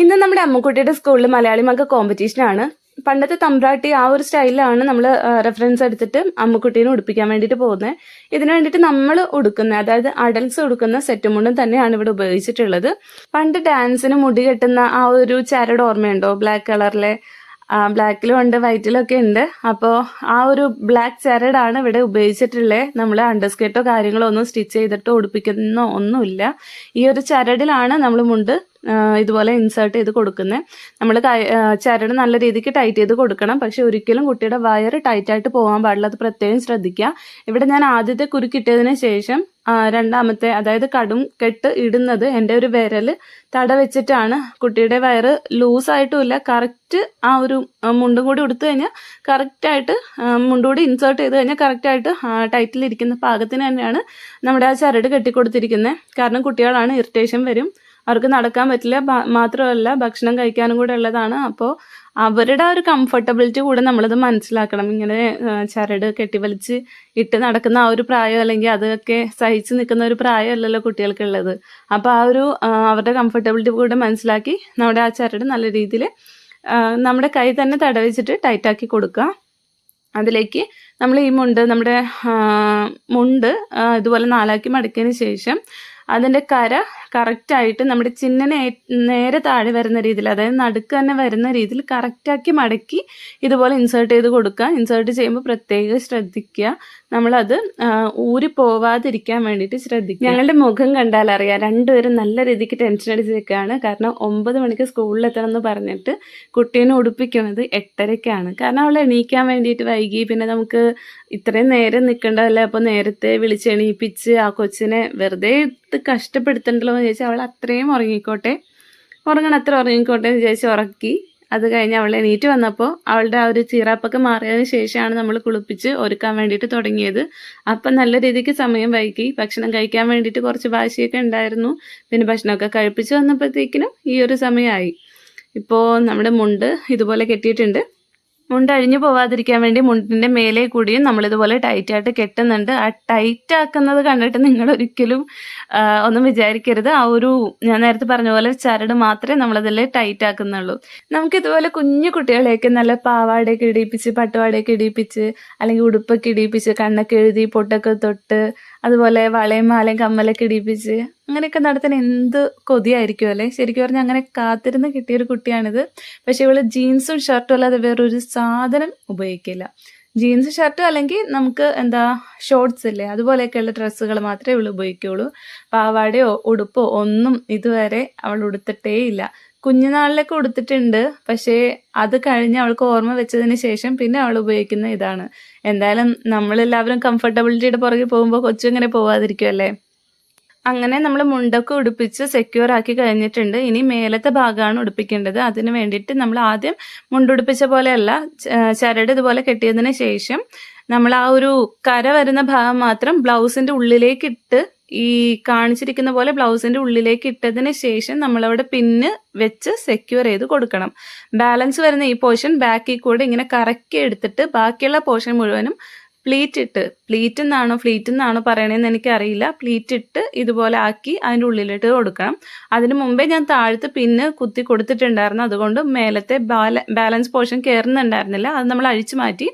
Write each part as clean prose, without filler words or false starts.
ഇന്ന് നമ്മുടെ അമ്മുക്കുട്ടിയുടെ സ്കൂളിൽ മലയാളി മക കോമ്പറ്റീഷനാണ്. പണ്ടത്തെ തമ്പ്രാട്ടി ആ ഒരു സ്റ്റൈലിലാണ് നമ്മൾ റെഫറൻസ് എടുത്തിട്ട് അമ്മുക്കുട്ടീനെ ഉടുപ്പിക്കാൻ വേണ്ടിയിട്ട് പോകുന്നത്. ഇതിനു വേണ്ടിയിട്ട് നമ്മൾ ഉടുക്കുന്ന, അതായത് അഡൽട്സ് ഉടുക്കുന്ന സെറ്റും മുണ്ടും തന്നെയാണ് ഇവിടെ ഉപയോഗിച്ചിട്ടുള്ളത്. പണ്ട് ഡാൻസിന് മുടി കെട്ടുന്ന ആ ഒരു ചരട് ഓർമ്മയുണ്ടോ? ബ്ലാക്ക് കളറിലെ, ബ്ലാക്കിലും ഉണ്ട് വൈറ്റിലും ഒക്കെ ഉണ്ട്. അപ്പോൾ ആ ഒരു ബ്ലാക്ക് ചരടാണ് ഇവിടെ ഉപയോഗിച്ചിട്ടുള്ളത്. നമ്മൾ അണ്ടർസ്കേർട്ടോ കാര്യങ്ങളോ ഒന്നും സ്റ്റിച്ച് ചെയ്തിട്ടോ ഉടുപ്പിക്കുന്നോ ഒന്നുമില്ല. ഈ ഒരു ചരടിലാണ് നമ്മൾ മുണ്ട് ഇതുപോലെ ഇൻസേർട്ട് ചെയ്ത് കൊടുക്കുന്നത്. നമ്മൾ ചരട് നല്ല രീതിക്ക് ടൈറ്റ് ചെയ്ത് കൊടുക്കണം. പക്ഷെ ഒരിക്കലും കുട്ടിയുടെ വയറ് ടൈറ്റായിട്ട് പോകാൻ പാടില്ല, അത് പ്രത്യേകം ശ്രദ്ധിക്കുക. ഇവിടെ ഞാൻ ആദ്യത്തെ കുരുക്കിട്ടതിന് ശേഷം രണ്ടാമത്തെ, അതായത് കടും കെട്ട് ഇടുന്നത് എൻ്റെ ഒരു വിരൽ തട വെച്ചിട്ടാണ്. കുട്ടിയുടെ വയറ് ലൂസായിട്ടുമില്ല, കറക്റ്റ് ആ ഒരു മുണ്ടും കൂടി ഉടുത്തു കഴിഞ്ഞാൽ കറക്റ്റായിട്ട്, മുണ്ടും കൂടി ഇൻസേർട്ട് ചെയ്ത് കഴിഞ്ഞാൽ കറക്റ്റായിട്ട് ടൈറ്റിലിരിക്കുന്ന പാകത്തിന് തന്നെയാണ് നമ്മുടെ ആ ചരട് കെട്ടിക്കൊടുത്തിരിക്കുന്നത്. കാരണം കുട്ടികളാണ്, ഇറിറ്റേഷൻ വരും, അവർക്ക് നടക്കാൻ പറ്റില്ല, മാത്രമല്ല ഭക്ഷണം കഴിക്കാനും കൂടെ ഉള്ളതാണ്. അപ്പോൾ അവരുടെ ആ ഒരു കംഫർട്ടബിലിറ്റി കൂടെ നമ്മളത് മനസ്സിലാക്കണം. ഇങ്ങനെ ചരട് കെട്ടിവലിച്ച് ഇട്ട് നടക്കുന്ന ആ ഒരു പ്രായം, അല്ലെങ്കിൽ അതൊക്കെ സഹിച്ച് നിൽക്കുന്ന ഒരു പ്രായമല്ലല്ലോ കുട്ടികൾക്കുള്ളത്. അപ്പോൾ ആ ഒരു അവരുടെ കംഫർട്ടബിലിറ്റി കൂടെ മനസ്സിലാക്കി നമ്മുടെ ആ ചരട് നല്ല രീതിയിൽ നമ്മുടെ കൈ തന്നെ തടവിച്ചിട്ട് ടൈറ്റാക്കി കൊടുക്കുക. അതിലേക്ക് നമ്മൾ ഈ നമ്മുടെ മുണ്ട് ഇതുപോലെ നാലാക്കി മടക്കിയതിന് ശേഷം അതിൻ്റെ കര കറക്റ്റായിട്ട് നമ്മുടെ ചിന്നിനെ നേരെ താഴെ വരുന്ന രീതിയിൽ, അതായത് നടുക്ക് തന്നെ വരുന്ന രീതിയിൽ കറക്റ്റാക്കി മടക്കി ഇതുപോലെ ഇൻസേർട്ട് ചെയ്ത് കൊടുക്കുക. ഇൻസേർട്ട് ചെയ്യുമ്പോൾ പ്രത്യേകം ശ്രദ്ധിക്കുക, നമ്മളത് ഊരി പോവാതിരിക്കാൻ വേണ്ടിയിട്ട് ശ്രദ്ധിക്കുക. ഞങ്ങളുടെ മുഖം കണ്ടാൽ അറിയാം, രണ്ടുപേരും നല്ല രീതിക്ക് ടെൻഷൻ അടിച്ച് നിൽക്കുകയാണ്. കാരണം 9 മണിക്ക് സ്കൂളിലെത്തണം എന്ന് പറഞ്ഞിട്ട് കുട്ടീനെ ഉടുപ്പിക്കുന്നത് 8:30-ക്കാണ്. കാരണം അവൾ എണീക്കാൻ വേണ്ടിയിട്ട് വൈകി. പിന്നെ നമുക്ക് ഇത്രയും നേരം നിൽക്കേണ്ടതല്ലേ, അപ്പോൾ നേരത്തെ വിളിച്ചെണീപ്പിച്ച് ആ കൊച്ചിനെ വെറുതെ കഷ്ടപ്പെടുത്തണ്ടല്ലോ എന്ന് വിചാരിച്ചാൽ അവൾ അത്രയും ഉറങ്ങിക്കോട്ടെ, അത്ര ഉറങ്ങിക്കോട്ടെ എന്ന് വിചാരിച്ച് ഉറക്കി. അത് കഴിഞ്ഞ് അവൾ എണീറ്റ് വന്നപ്പോൾ അവളുടെ ആ ഒരു ചീറാപ്പൊക്കെ മാറിയതിന് ശേഷമാണ് നമ്മൾ കുളിപ്പിച്ച് ഒരുക്കാൻ വേണ്ടിയിട്ട് തുടങ്ങിയത്. അപ്പം നല്ല രീതിക്ക് സമയം വൈകി. ഭക്ഷണം കഴിക്കാൻ വേണ്ടിയിട്ട് കുറച്ച് വാശിയൊക്കെ ഉണ്ടായിരുന്നു. പിന്നെ ഭക്ഷണമൊക്കെ കഴിപ്പിച്ച് വന്നപ്പോഴത്തേക്കിനും ഈ ഒരു സമയമായി. ഇപ്പോൾ നമ്മുടെ മുണ്ട് ഇതുപോലെ കെട്ടിയിട്ടുണ്ട്. മുണ്ട് അഴിഞ്ഞു പോവാതിരിക്കാൻ വേണ്ടി മുണ്ടിൻ്റെ മേലെ കൂടിയും നമ്മളിതുപോലെ ടൈറ്റായിട്ട് കെട്ടുന്നുണ്ട്. ആ ടൈറ്റ് ആക്കുന്നത് കണ്ടിട്ട് നിങ്ങളൊരിക്കലും ഒന്നും വിചാരിക്കരുത്. ആ ഒരു ഞാൻ നേരത്തെ പറഞ്ഞ പോലെ ചരട് മാത്രമേ നമ്മളതിൽ ടൈറ്റ് ആക്കുന്നുള്ളൂ. നമുക്കിതുപോലെ കുഞ്ഞു കുട്ടികളെയൊക്കെ നല്ല പാവാടയൊക്കെ ഇടിയിപ്പിച്ച്, പട്ടുപാടയൊക്കെ ഇടിയിപ്പിച്ച്, അല്ലെങ്കിൽ ഉടുപ്പൊക്കെ ഇടിയിപ്പിച്ച്, കണ്ണൊക്കെ എഴുതി, പൊട്ടൊക്കെ തൊട്ട്, അതുപോലെ വളയും മാലയും കമ്മലൊക്കെ ഇടിയിപ്പിച്ച് അങ്ങനെയൊക്കെ നടത്താൻ എന്ത് കൊതിയായിരിക്കും അല്ലേ. ശരിക്കും പറഞ്ഞാൽ അങ്ങനെ കാത്തിരുന്ന് കിട്ടിയൊരു കുട്ടിയാണിത്. പക്ഷെ ഇവള് ജീൻസും ഷർട്ടും അല്ലാതെ വേറൊരു സാധനം ഉപയോഗിക്കില്ല. ജീൻസ് ഷർട്ടും അല്ലെങ്കിൽ നമുക്ക് ഷോർട്സ് ഇല്ലേ, അതുപോലെയൊക്കെയുള്ള ഡ്രസ്സുകൾ മാത്രമേ ഇവൾ ഉപയോഗിക്കുകയുള്ളൂ. പാവാടയോ ഉടുപ്പോ ഒന്നും ഇതുവരെ അവൾ ഉടുത്തിട്ടേ ഇല്ല. കുഞ്ഞുനാളിലൊക്കെ ഉടുത്തിട്ടുണ്ട്, പക്ഷേ അത് കഴിഞ്ഞ് അവൾക്ക് ഓർമ്മ വെച്ചതിന് ശേഷം പിന്നെ അവൾ ഉപയോഗിക്കുന്ന ഇതാണ്. എന്തായാലും നമ്മളെല്ലാവരും കംഫർട്ടബിലിറ്റിയുടെ പുറകെ പോകുമ്പോൾ കൊച്ചു ഇങ്ങനെ പോവാതിരിക്കുമല്ലേ. അങ്ങനെ നമ്മൾ മുണ്ടൊക്കെ ഉടുപ്പിച്ച് സെക്യൂർ ആക്കി കഴിഞ്ഞിട്ടുണ്ട്. ഇനി മേലത്തെ ഭാഗമാണ് ഉടുപ്പിക്കേണ്ടത്. അതിന് വേണ്ടിയിട്ട് നമ്മൾ ആദ്യം മുണ്ടുടുപ്പിച്ച പോലെയല്ല, ചരട് ഇതുപോലെ കെട്ടിയതിന് ശേഷം നമ്മൾ ആ ഒരു കര വരുന്ന ഭാഗം മാത്രം ബ്ലൗസിൻ്റെ ഉള്ളിലേക്ക് ഇട്ട്, ഈ കാണിച്ചിരിക്കുന്ന പോലെ ബ്ലൗസിൻ്റെ ഉള്ളിലേക്ക് ഇട്ടതിന് ശേഷം നമ്മളവിടെ പിന്ന് വെച്ച് സെക്യൂർ ചെയ്ത് കൊടുക്കണം. ബാലൻസ് വരുന്ന ഈ പോർഷൻ ബാക്കിൽ കൂടെ ഇങ്ങനെ കറക്കി എടുത്തിട്ട് ബാക്കിയുള്ള പോർഷൻ മുഴുവനും പ്ലീറ്റ് എന്നാണോ പറയണതെന്ന് എനിക്കറിയില്ല. പ്ലീറ്റ് ഇട്ട് ഇതുപോലെ ആക്കി അതിൻ്റെ ഉള്ളിലിട്ട് കൊടുക്കണം. അതിന് മുമ്പേ ഞാൻ താഴത്ത് പിന്ന് കുത്തി കൊടുത്തിട്ടുണ്ടായിരുന്നു, അതുകൊണ്ട് മേലത്തെ ബാലൻസ് പോർഷൻ കയറുന്നുണ്ടായിരുന്നില്ല. അത് നമ്മൾ അഴിച്ചു മാറ്റി.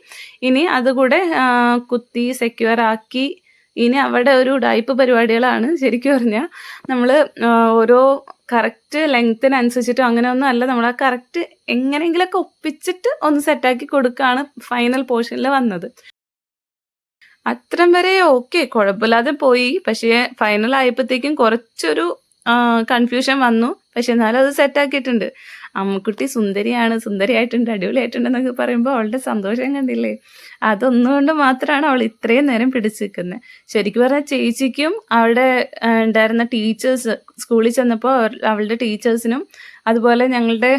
ഇനി അതുകൂടെ കുത്തി സെക്യൂർ ആക്കി. ഇനി അവിടെ ഒരു ഉടായിപ്പ് പരിപാടികളാണ്. ശരിക്കും പറഞ്ഞാൽ നമ്മൾ ഓരോ കറക്റ്റ് ലെങ്ത്തിനനുസരിച്ചിട്ടും അങ്ങനെയൊന്നും അല്ല, നമ്മൾ ആ കറക്റ്റ് എങ്ങനെയെങ്കിലുമൊക്കെ ഒപ്പിച്ചിട്ട് ഒന്ന് സെറ്റാക്കി കൊടുക്കുകയാണ് ഫൈനൽ പോർഷനിൽ വന്നത്. അത്രം വരെ ഓക്കെ, കുഴപ്പമില്ലാതെ പോയി. പക്ഷേ ഫൈനൽ ആയപ്പോഴത്തേക്കും കുറച്ചൊരു കൺഫ്യൂഷൻ വന്നു. പക്ഷെ എന്നാലും അത് സെറ്റാക്കിയിട്ടുണ്ട്. അമ്മുക്കുട്ടി സുന്ദരിയായിട്ടുണ്ട്, അടിപൊളിയായിട്ടുണ്ടെന്നൊക്കെ പറയുമ്പോൾ അവളുടെ സന്തോഷം കണ്ടില്ലേ. അതൊന്നുകൊണ്ട് മാത്രമാണ് അവൾ ഇത്രയും നേരം പിടിച്ചു നിൽക്കുന്നത്. ശരിക്കും പറഞ്ഞാൽ ചേച്ചിക്കും അവിടെ ഉണ്ടായിരുന്ന ടീച്ചേഴ്സ്, സ്കൂളിൽ ചെന്നപ്പോൾ അവളുടെ ടീച്ചേഴ്സിനും അതുപോലെ ഞങ്ങളുടെ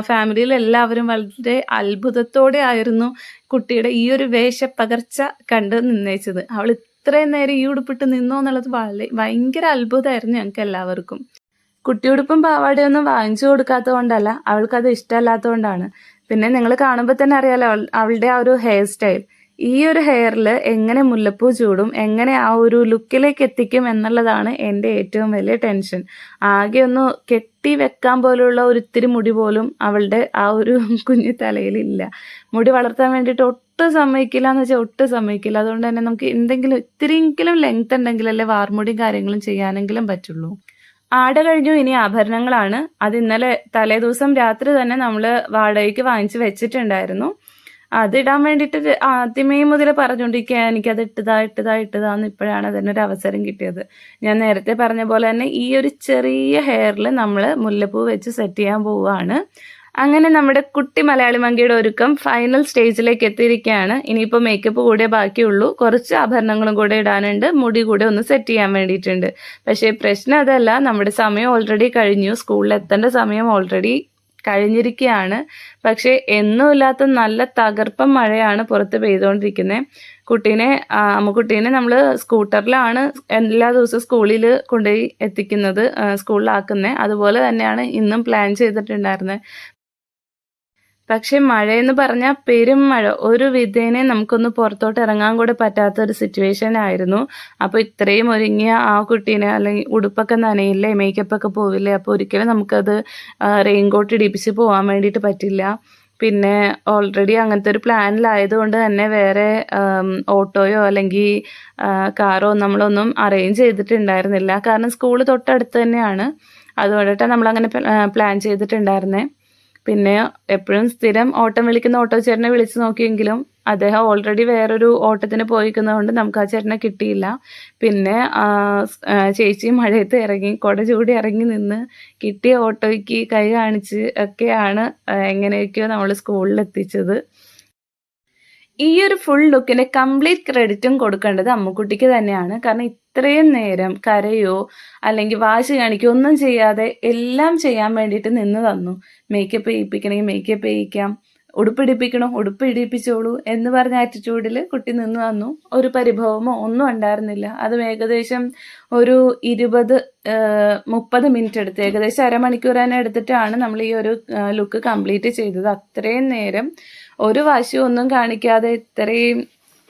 ഫാമിലിയിൽ എല്ലാവരും വളരെ അത്ഭുതത്തോടെ ആയിരുന്നു കുട്ടിയുടെ ഈ ഒരു വേഷപ്പകർച്ച കണ്ട് നിന്നയിച്ചത്. അവൾ ഇത്രയും നേരം ഈ ഉടുപ്പിട്ട് നിന്നോ എന്നുള്ളത് ഭയങ്കര അത്ഭുതമായിരുന്നു ഞങ്ങൾക്ക് എല്ലാവർക്കും. കുട്ടിയുടുപ്പും പാവാടയൊന്നും വാങ്ങിച്ചു കൊടുക്കാത്തത് കൊണ്ടല്ല, അവൾക്കത് ഇഷ്ടമല്ലാത്തത് കൊണ്ടാണ്. പിന്നെ നിങ്ങൾ കാണുമ്പോൾ തന്നെ അറിയാലോ അവളുടെ ആ ഒരു ഹെയർ സ്റ്റൈൽ. ഈ ഒരു ഹെയറിൽ എങ്ങനെ മുല്ലപ്പൂ ചൂടും, എങ്ങനെ ആ ഒരു ലുക്കിലേക്ക് എത്തിക്കും എന്നുള്ളതാണ് എൻ്റെ ഏറ്റവും വലിയ ടെൻഷൻ. ആകെ ഒന്ന് കെട്ടി വെക്കാൻ പോലുള്ള ഒരിത്തിരി മുടി പോലും അവളുടെ ആ ഒരു കുഞ്ഞു തലയിലില്ല. മുടി വളർത്താൻ വേണ്ടിയിട്ട് ഒട്ടും സമ്മതിക്കില്ല എന്ന് വെച്ചാൽ ഒട്ടും സമ്മതിക്കില്ല. അതുകൊണ്ട് തന്നെ നമുക്ക് എന്തെങ്കിലും ഇത്തിരിയെങ്കിലും ലെങ്ത് ഉണ്ടെങ്കിലല്ലേ വാർമുടിയും കാര്യങ്ങളും ചെയ്യാനെങ്കിലും പറ്റുള്ളൂ. ആട കഴിഞ്ഞു, ഇനി ആഭരണങ്ങളാണ്. അത് ഇന്നലെ തലേ ദിവസം രാത്രി തന്നെ നമ്മൾ വാടകയ്ക്ക് വാങ്ങിച്ച് വെച്ചിട്ടുണ്ടായിരുന്നു. അതിടാൻ വേണ്ടിയിട്ട് ആദ്യമേ മുതൽ പറഞ്ഞുകൊണ്ടിരിക്കുക എനിക്കത് ഇട്ടതാന്ന്. ഇപ്പോഴാണ് അതിനൊരു അവസരം കിട്ടിയത്. ഞാൻ നേരത്തെ പറഞ്ഞ പോലെ തന്നെ ഈ ഒരു ചെറിയ ഹെയറിൽ നമ്മൾ മുല്ലപ്പൂ വെച്ച് സെറ്റ് ചെയ്യാൻ പോവുകയാണ്. അങ്ങനെ നമ്മുടെ കുട്ടി മലയാളി മങ്കിയുടെ ഒരുക്കം ഫൈനൽ സ്റ്റേജിലേക്ക് എത്തിയിരിക്കുകയാണ്. ഇനിയിപ്പോൾ മേക്കപ്പ് കൂടെ ബാക്കിയുള്ളൂ. കുറച്ച് ആഭരണങ്ങളും കൂടെ ഇടാനുണ്ട്, മുടി കൂടെ ഒന്ന് സെറ്റ് ചെയ്യാൻ വേണ്ടിയിട്ടുണ്ട്. പക്ഷേ പ്രശ്നം അതല്ല, നമ്മുടെ സമയം ഓൾറെഡി കഴിഞ്ഞു. സ്കൂളിൽ എത്തേണ്ട സമയം ഓൾറെഡി കഴിഞ്ഞിരിക്കുകയാണ്. പക്ഷേ എന്നുമില്ലാത്ത നല്ല തകർപ്പൻ മഴയാണ് പുറത്ത് പെയ്തുകൊണ്ടിരിക്കുന്നത്. അമ്മുക്കുട്ടീനെ നമ്മൾ സ്കൂട്ടറിലാണ് എല്ലാ ദിവസവും സ്കൂളിൽ കൊണ്ടുപോയി എത്തിക്കുന്നത്, സ്കൂളിലാക്കുന്നത്. അതുപോലെ തന്നെയാണ് ഇന്നും പ്ലാൻ ചെയ്തിട്ടുണ്ടായിരുന്നത്. പക്ഷെ മഴയെന്ന് പറഞ്ഞാൽ പെരും മഴ. ഒരു വിധേനെ നമുക്കൊന്ന് പുറത്തോട്ട് ഇറങ്ങാൻ കൂടെ പറ്റാത്തൊരു സിറ്റുവേഷൻ ആയിരുന്നു. അപ്പോൾ ഇത്രയും ഒരുങ്ങിയ ആ കുട്ടീനെ, അല്ലെങ്കിൽ ഉടുപ്പൊക്കെ നനയില്ലേ, മേക്കപ്പൊക്കെ പോവില്ലേ, അപ്പോൾ ഒരിക്കലും നമുക്കത് റെയിൻകോട്ട് ഇടിപ്പിച്ച് പോകാൻ വേണ്ടിയിട്ട് പറ്റില്ല. പിന്നെ ഓൾറെഡി അങ്ങനത്തെ ഒരു പ്ലാനിലായതുകൊണ്ട് തന്നെ വേറെ ഓട്ടോയോ അല്ലെങ്കിൽ കാറോ നമ്മളൊന്നും അറേഞ്ച് ചെയ്തിട്ടുണ്ടായിരുന്നില്ല. കാരണം സ്കൂൾ തൊട്ടടുത്ത് തന്നെയാണ്. അതുകൊണ്ടിട്ടാണ് നമ്മളങ്ങനെ പ്ലാൻ ചെയ്തിട്ടുണ്ടായിരുന്നത്. പിന്നെ എപ്പോഴും സ്ഥിരം ഓട്ടം വിളിക്കുന്ന ഓട്ടോ ചേട്ടനെ വിളിച്ച് നോക്കിയെങ്കിലും അദ്ദേഹം ഓൾറെഡി വേറൊരു ഓട്ടത്തിന് പോയിരിക്കുന്നതുകൊണ്ട് നമുക്ക് ആ ചേട്ടനെ കിട്ടിയില്ല. പിന്നെ ചേച്ചി മഴയത്ത് ഇറങ്ങി കുട ചൂടി ഇറങ്ങി നിന്ന് കിട്ടിയ ഓട്ടോയ്ക്ക് കൈ കാണിച്ച് ഒക്കെയാണ് എങ്ങനെയൊക്കെയോ നമ്മൾ സ്കൂളിൽ എത്തിച്ചത്. ഈ ഒരു ഫുൾ ലുക്കിൻ്റെ കംപ്ലീറ്റ് ക്രെഡിറ്റും കൊടുക്കേണ്ടത് അമ്മുക്കുട്ടിക്ക് തന്നെയാണ്. കാരണം ഇത്രയും നേരം കരയോ അല്ലെങ്കിൽ വാശി കാണിക്കുകയോ ഒന്നും ചെയ്യാതെ എല്ലാം ചെയ്യാൻ വേണ്ടിയിട്ട് നിന്ന് തന്നു. മേക്കപ്പ് ചെയ്യിപ്പിക്കണമെങ്കിൽ മേക്കപ്പ് ചെയ്യിക്കാം, ഉടുപ്പിടിപ്പിക്കണോ ഉടുപ്പ് ഇടിപ്പിച്ചോളൂ എന്ന് പറഞ്ഞ ആറ്റിറ്റ്യൂഡിൽ കുട്ടി നിന്ന് തന്നു. ഒരു പരിഭവമോ ഒന്നും ഉണ്ടായിരുന്നില്ല. അതും ഏകദേശം ഒരു 20-30 മിനിറ്റ് എടുത്ത്, ഏകദേശം അരമണിക്കൂർ തന്നെ എടുത്തിട്ടാണ് നമ്മൾ ഈ ഒരു ലുക്ക് കംപ്ലീറ്റ് ചെയ്തത്. അത്രയും നേരം ഒരു വാശിയും ഒന്നും കാണിക്കാതെ ഇത്രയും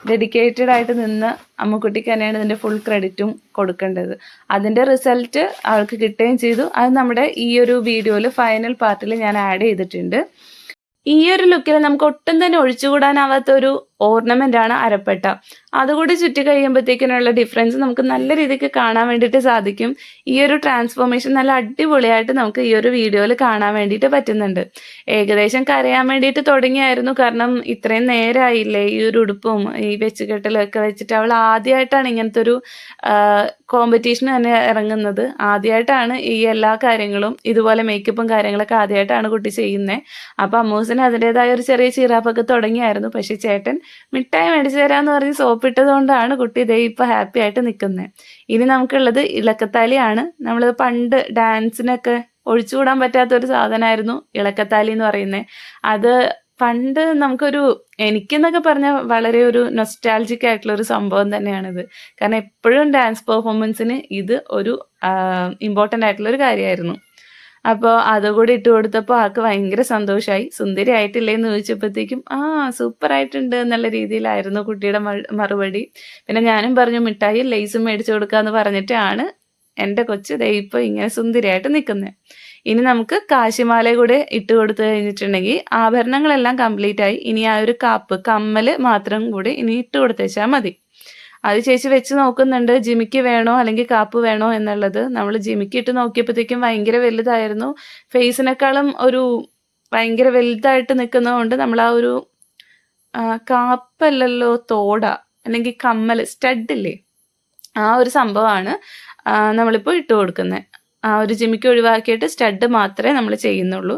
ഡെഡിക്കേറ്റഡ് ആയിട്ട് നിന്ന് അമ്മുക്കുട്ടിക്ക് തന്നെയാണ് ഇതിൻ്റെ ഫുൾ ക്രെഡിറ്റും കൊടുക്കേണ്ടത്. അതിൻ്റെ റിസൾട്ട് അവൾക്ക് കിട്ടുകയും ചെയ്തു. അത് നമ്മുടെ ഈ ഒരു വീഡിയോയിൽ ഫൈനൽ പാർട്ടിൽ ഞാൻ ആഡ് ചെയ്തിട്ടുണ്ട്. ഈ ഒരു ലുക്കിൽ നമുക്ക് ഒട്ടും തന്നെ ഒഴിച്ചുകൂടാനാവാത്ത ഒരു ഓർണമെൻ്റ് ആണ് അരപ്പട്ട. അതുകൂടി ചുറ്റി കഴിയുമ്പോഴത്തേക്കിനുള്ള ഡിഫറൻസ് നമുക്ക് നല്ല രീതിക്ക് കാണാൻ വേണ്ടിയിട്ട് സാധിക്കും. ഈ ഒരു ട്രാൻസ്ഫോർമേഷൻ നല്ല അടിപൊളിയായിട്ട് നമുക്ക് ഈ ഒരു വീഡിയോയിൽ കാണാൻ വേണ്ടിയിട്ട് പറ്റുന്നുണ്ട്. ഏകദേശം കരയാൻ വേണ്ടിയിട്ട് തുടങ്ങിയായിരുന്നു. കാരണം ഇത്രയും നേരമായില്ലേ ഈ ഒരു ഉടുപ്പും ഈ വെച്ചുകെട്ടലൊക്കെ വെച്ചിട്ട്. അവൾ ആദ്യമായിട്ടാണ് ഇങ്ങനത്തെ ഒരു കോമ്പറ്റീഷൻ തന്നെ ഇറങ്ങുന്നത്. ആദ്യമായിട്ടാണ് ഈ എല്ലാ കാര്യങ്ങളും, ഇതുപോലെ മേക്കപ്പും കാര്യങ്ങളൊക്കെ ആദ്യമായിട്ടാണ് കുട്ടി ചെയ്യുന്നത്. അപ്പോൾ അമ്മൂസിന് അതിൻ്റെതായ ഒരു ചെറിയ ചീറാപ്പൊക്കെ തുടങ്ങിയായിരുന്നു. പക്ഷേ ചേട്ടൻ മിഠായി മേടിച്ചു തരാമെന്ന് പറഞ്ഞ് സോപ്പിട്ടത് കൊണ്ടാണ് കുട്ടി ഇതേ ഇപ്പോൾ ഹാപ്പി ആയിട്ട് നിൽക്കുന്നത്. ഇനി നമുക്കുള്ളത് ഇളക്കത്താലിയാണ്. നമ്മൾ പണ്ട് ഡാൻസിനൊക്കെ ഒഴിച്ചുകൂടാൻ പറ്റാത്തൊരു സാധനമായിരുന്നു ഇളക്കത്താലി എന്ന് പറയുന്നത്. അത് പണ്ട് എനിക്കെന്നൊക്കെ പറഞ്ഞാൽ വളരെ ഒരു നൊസ്റ്റാൾജിക് ആയിട്ടുള്ളൊരു സംഭവം തന്നെയാണിത്. കാരണം എപ്പോഴും ഡാൻസ് പെർഫോമൻസിന് ഇത് ഒരു ഇമ്പോർട്ടൻ്റ് ആയിട്ടുള്ളൊരു കാര്യമായിരുന്നു. അപ്പോൾ അതുകൂടി ഇട്ട് കൊടുത്തപ്പോൾ ആൾക്ക് ഭയങ്കര സന്തോഷമായി. സുന്ദരി ആയിട്ടില്ലേന്ന് ചോദിച്ചപ്പോഴത്തേക്കും സൂപ്പറായിട്ടുണ്ട് എന്നുള്ള രീതിയിലായിരുന്നു കുട്ടിയുടെ മറുപടി. പിന്നെ ഞാനും പറഞ്ഞു മിഠായി ലേസും മേടിച്ചു കൊടുക്കാമെന്ന് പറഞ്ഞിട്ടാണ് എൻ്റെ കൊച്ച് ദേ ഇപ്പോൾ ഇങ്ങനെ സുന്ദരിയായിട്ട് നിൽക്കുന്നത്. ഇനി നമുക്ക് കാശിമാല കൂടെ ഇട്ട് കൊടുത്തു കഴിഞ്ഞിട്ടുണ്ടെങ്കിൽ ആഭരണങ്ങളെല്ലാം കംപ്ലീറ്റ് ആയി. ഇനി ആ ഒരു കമ്മൽ മാത്രം കൂടി ഇനി ഇട്ട് കൊടുത്തേച്ചാൽ മതി. അത് ചേച്ചി വെച്ച് നോക്കുന്നുണ്ട്, ജിമിക്ക് വേണോ അല്ലെങ്കിൽ കാപ്പ് വേണോ എന്നുള്ളത്. നമ്മൾ ജിമിക്ക് ഇട്ട് നോക്കിയപ്പോഴത്തേക്കും ഭയങ്കര വലുതായിരുന്നു. ഫേസിനേക്കാളും ഒരു ഭയങ്കര വലുതായിട്ട് നിൽക്കുന്നതുകൊണ്ട് നമ്മൾ ആ ഒരു കാപ്പല്ലല്ലോ, തോട അല്ലെങ്കിൽ കമ്മൽ, സ്റ്റഡില്ലേ, ആ ഒരു സംഭവമാണ് നമ്മളിപ്പോൾ ഇട്ട് കൊടുക്കുന്നത്. ആ ഒരു ജിമിക്ക് ഒഴിവാക്കിയിട്ട് സ്റ്റഡ് മാത്രമേ നമ്മൾ ചെയ്യുന്നുള്ളൂ.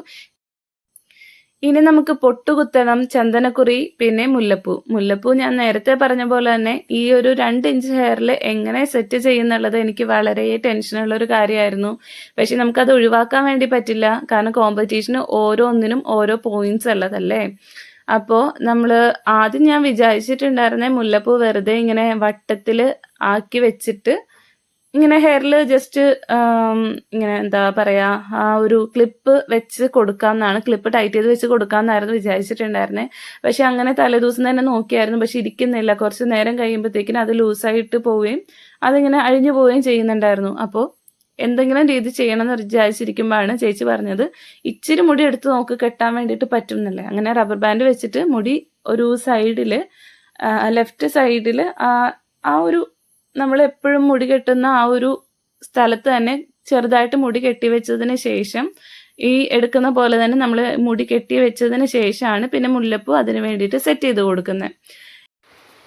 ഇനി നമുക്ക് പൊട്ടുകുത്തണം, ചന്ദനക്കുറി, പിന്നെ മുല്ലപ്പൂ ഞാൻ നേരത്തെ പറഞ്ഞ പോലെ തന്നെ ഈ ഒരു 2 ഇഞ്ച് ഹെയറിൽ എങ്ങനെ സെറ്റ് ചെയ്യുന്നുള്ളത് എനിക്ക് വളരെ ടെൻഷനുള്ളൊരു കാര്യമായിരുന്നു. പക്ഷെ നമുക്കത് ഒഴിവാക്കാൻ വേണ്ടി പറ്റില്ല. കാരണം കോമ്പറ്റീഷന് ഓരോന്നിനും ഓരോ പോയിന്റ്സ് ഉള്ളതല്ലേ. അപ്പോൾ ആദ്യം ഞാൻ വിചാരിച്ചിട്ടുണ്ടായിരുന്നേ മുല്ലപ്പൂ വെറുതെ ഇങ്ങനെ വട്ടത്തിൽ ആക്കി വെച്ചിട്ട് ഇങ്ങനെ ഹെയറിൽ ജസ്റ്റ് ഇങ്ങനെ എന്താ പറയാ, ആ ഒരു ക്ലിപ്പ് വെച്ച് കൊടുക്കാമെന്നാണ്, ക്ലിപ്പ് ടൈറ്റ് ചെയ്ത് വെച്ച് കൊടുക്കാമെന്നായിരുന്നു വിചാരിച്ചിട്ടുണ്ടായിരുന്നത്. പക്ഷെ അങ്ങനെ തലേദിവസം തന്നെ നോക്കിയായിരുന്നു, പക്ഷെ ഇരിക്കുന്നില്ല. കുറച്ച് നേരം കഴിയുമ്പോഴത്തേക്കിനും അത് ലൂസായിട്ട് പോവുകയും അതിങ്ങനെ അഴിഞ്ഞു പോവുകയും ചെയ്യുന്നുണ്ടായിരുന്നു. അപ്പോൾ എന്തെങ്കിലും രീതി ചെയ്യണമെന്ന് വിചാരിച്ചിരിക്കുമ്പോഴാണ് ചേച്ചി പറഞ്ഞത്, ഇച്ചിരി മുടി എടുത്ത് നോക്ക്, കെട്ടാൻ വേണ്ടിയിട്ട് പറ്റും എന്നല്ലേ. അങ്ങനെ റബ്ബർ ബാൻഡ് വെച്ചിട്ട് മുടി ഒരു സൈഡിൽ, ലെഫ്റ്റ് സൈഡിൽ ആ ഒരു നമ്മൾ എപ്പോഴും മുടി കെട്ടുന്ന ആ ഒരു സ്ഥലത്ത് തന്നെ ചെറുതായിട്ട് മുടി കെട്ടി വെച്ചതിന് ശേഷം, ഈ എടുക്കുന്ന പോലെ തന്നെ നമ്മൾ മുടി കെട്ടി വെച്ചതിന് ശേഷമാണ് പിന്നെ മുല്ലപ്പൂ അതിന് വേണ്ടിയിട്ട് സെറ്റ് ചെയ്ത് കൊടുക്കുന്നത്.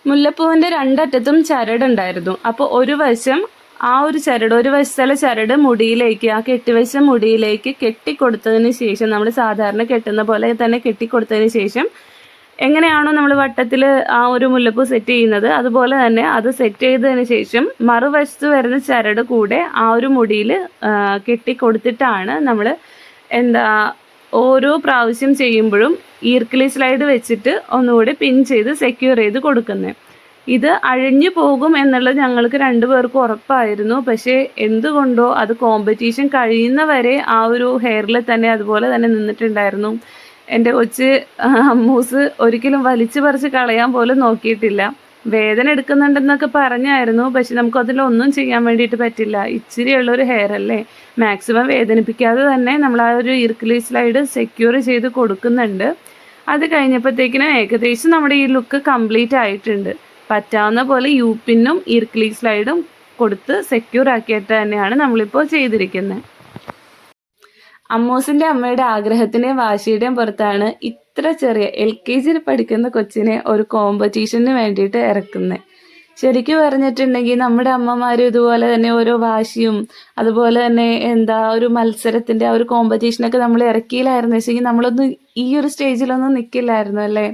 മുല്ലപ്പൂവിൻ്റെ രണ്ടറ്റത്തും ചരടുണ്ടായിരുന്നു. അപ്പോൾ ഒരു വശം ആ ഒരു ചരട്, ഒരു വശത്തുള്ള ചരട് മുടിയിലേക്ക്, ആ കെട്ടിവെച്ച മുടിയിലേക്ക് കെട്ടിക്കൊടുത്തതിന് ശേഷം, നമ്മൾ സാധാരണ കെട്ടുന്ന പോലെ തന്നെ കെട്ടിക്കൊടുത്തതിന് ശേഷം എങ്ങനെയാണോ നമ്മൾ വട്ടത്തിൽ ആ ഒരു മുല്ലപ്പൂ സെറ്റ് ചെയ്യുന്നത്, അതുപോലെ തന്നെ അത് സെറ്റ് ചെയ്തതിന് ശേഷം മറുവശത്ത് വരുന്ന ചരട് കൂടെ ആ ഒരു മുടിയിൽ കെട്ടിക്കൊടുത്തിട്ടാണ് നമ്മൾ ഓരോ പ്രാവശ്യം ചെയ്യുമ്പോഴും ഈർക്കിലി സ്ലൈഡ് വെച്ചിട്ട് ഒന്നുകൂടി പിൻ ചെയ്ത് സെക്യൂർ ചെയ്ത് കൊടുക്കുന്നത്. ഇത് അഴിഞ്ഞു പോകും എന്നുള്ളത് ഞങ്ങൾക്ക് രണ്ടുപേർക്കും ഉറപ്പായിരുന്നു. പക്ഷേ എന്തുകൊണ്ടോ അത് കോമ്പറ്റീഷൻ കഴിയുന്നവരെ ആ ഒരു ഹെയറിൽ തന്നെ അതുപോലെ തന്നെ നിന്നിട്ടുണ്ടായിരുന്നു. എൻ്റെ കൊച്ച് അമ്മൂസ് ഒരിക്കലും വലിച്ചു പറിച്ച് കളയാൻ പോലും നോക്കിയിട്ടില്ല. വേദന എടുക്കുന്നുണ്ടെന്നൊക്കെ പറഞ്ഞായിരുന്നു, പക്ഷെ നമുക്കതിലൊന്നും ചെയ്യാൻ വേണ്ടിയിട്ട് പറ്റില്ല. ഇച്ചിരി ഉള്ളൊരു ഹെയർ അല്ലേ, മാക്സിമം വേദനിപ്പിക്കാതെ തന്നെ നമ്മൾ ആ ഒരു ഈർക്കിലി സ്ലൈഡ് സെക്യൂർ ചെയ്ത് കൊടുക്കുന്നുണ്ട്. അത് കഴിഞ്ഞപ്പോഴത്തേക്കിനും ഏകദേശം നമ്മുടെ ഈ ലുക്ക് കംപ്ലീറ്റ് ആയിട്ടുണ്ട്. പറ്റാവുന്ന പോലെ യൂപ്പിനും ഈർക്കിലി സ്ലൈഡും കൊടുത്ത് സെക്യൂർ ആക്കിയിട്ട് തന്നെയാണ് നമ്മളിപ്പോൾ ചെയ്തിരിക്കുന്നത്. അമ്മൂസിൻ്റെ അമ്മയുടെ ആഗ്രഹത്തിൻ്റെയും വാശിയുടെയും പുറത്താണ് ഇത്ര ചെറിയ LKG പഠിക്കുന്ന കൊച്ചിനെ ഒരു കോമ്പറ്റീഷന് വേണ്ടിയിട്ട് ഇറക്കുന്നത്. ശരിക്കും പറഞ്ഞിട്ടുണ്ടെങ്കിൽ നമ്മുടെ അമ്മമാരും ഇതുപോലെ തന്നെ ഓരോ വാശിയും അതുപോലെ തന്നെ ഒരു മത്സരത്തിൻ്റെ ആ ഒരു കോമ്പറ്റീഷനൊക്കെ നമ്മൾ ഇറക്കിയില്ലായിരുന്നു വെച്ചെങ്കിൽ നമ്മളൊന്നും ഈ ഒരു സ്റ്റേജിലൊന്നും നിൽക്കില്ലായിരുന്നു അല്ലേ.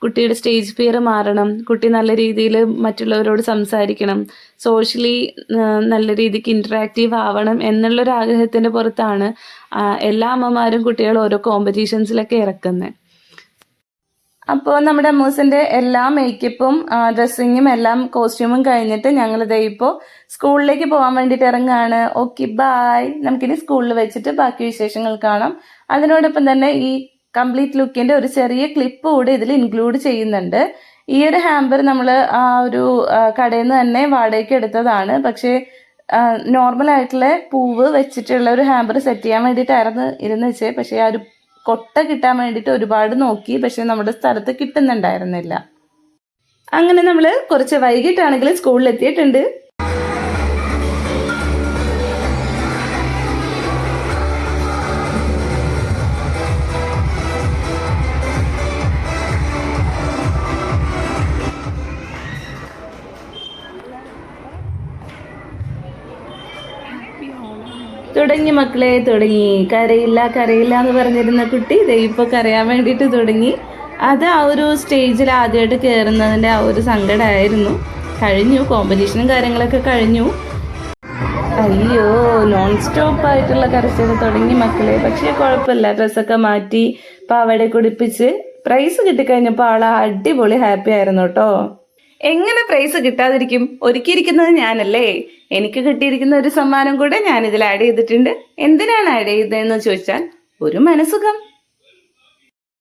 കുട്ടിയുടെ സ്റ്റേജ് ഫിയർ മാറണം, കുട്ടി നല്ല രീതിയിൽ മറ്റുള്ളവരോട് സംസാരിക്കണം, സോഷ്യലി നല്ല രീതിക്ക് ഇൻറ്ററാക്റ്റീവ് ആവണം എന്നുള്ളൊരു ആഗ്രഹത്തിൻ്റെ പുറത്താണ് എല്ലാ അമ്മമാരും കുട്ടികളും ഓരോ കോമ്പറ്റീഷൻസിലൊക്കെ ഇറക്കുന്നത്. അപ്പോൾ നമ്മുടെ അമ്മൂസിൻ്റെ എല്ലാ മേക്കപ്പും ഡ്രസ്സിങ്ങും എല്ലാം കോസ്റ്റ്യൂമും കഴിഞ്ഞിട്ട് ഞങ്ങളിതേ ഇപ്പോൾ സ്കൂളിലേക്ക് പോകാൻ വേണ്ടിയിട്ട് ഇറങ്ങുകയാണ്. ഓക്കെ ബായ്, നമുക്കിനി സ്കൂളിൽ വെച്ചിട്ട് ബാക്കി വിശേഷങ്ങൾ കാണാം. അതിനോടൊപ്പം തന്നെ ഈ കംപ്ലീറ്റ് ലുക്കിൻ്റെ ഒരു ചെറിയ ക്ലിപ്പ് കൂടി ഇതിൽ ഇൻക്ലൂഡ് ചെയ്യുന്നുണ്ട്. ഈ ഒരു ഹാമ്പർ നമ്മൾ ആ ഒരു കടയിൽ നിന്ന് തന്നെ വാടകയ്ക്ക് എടുത്തതാണ്. പക്ഷേ നോർമലായിട്ടുള്ള പൂവ് വെച്ചിട്ടുള്ള ഒരു ഹാമ്പർ സെറ്റ് ചെയ്യാൻ വേണ്ടിയിട്ടായിരുന്നു ഇരുന്ന് വെച്ചത്. പക്ഷേ ആ ഒരു കൊട്ട കിട്ടാൻ വേണ്ടിയിട്ട് ഒരുപാട് നോക്കി, പക്ഷെ നമ്മുടെ സ്ഥലത്ത് കിട്ടുന്നുണ്ടായിരുന്നില്ല. അങ്ങനെ നമ്മൾ കുറച്ച് വൈകിട്ടാണെങ്കിലും സ്കൂളിൽ എത്തിയിട്ടുണ്ട്. തുടങ്ങി മക്കളെ, തുടങ്ങി. കരയില്ല കരയില്ല എന്ന് പറഞ്ഞിരുന്ന കുട്ടി ദേ ഇപ്പോൾ കരയാൻ വേണ്ടിയിട്ട് തുടങ്ങി. അത് ആ ഒരു സ്റ്റേജിൽ ആദ്യമായിട്ട് കയറുന്നതിൻ്റെ ആ ഒരു സങ്കടമായിരുന്നു. കഴിഞ്ഞു, കോമ്പറ്റീഷനും കാര്യങ്ങളൊക്കെ കഴിഞ്ഞു. അയ്യോ, നോൺ സ്റ്റോപ്പ് ആയിട്ടുള്ള കരച്ചിൽ തുടങ്ങി മക്കളെ. പക്ഷേ കുഴപ്പമില്ല, ഡ്രസ്സൊക്കെ മാറ്റി പാവാട കുടിപ്പിച്ച് പ്രൈസ് കിട്ടിക്കഴിഞ്ഞപ്പോൾ ആൾ അടിപൊളി ഹാപ്പി ആയിരുന്നു കേട്ടോ. എങ്ങനെ പ്രൈസ് കിട്ടാതിരിക്കും? ഒരുക്കിയിരിക്കുന്നത് ഞാനല്ലേ. എനിക്ക് കിട്ടിയിരിക്കുന്ന ഒരു സമ്മാനം കൂടെ ഞാൻ ഇതിൽ ആഡ് ചെയ്തിട്ടുണ്ട്. എന്തിനാണ് ആഡ് ചെയ്തതെന്ന് ചോദിച്ചാൽ, ഒരു മനസുഖം.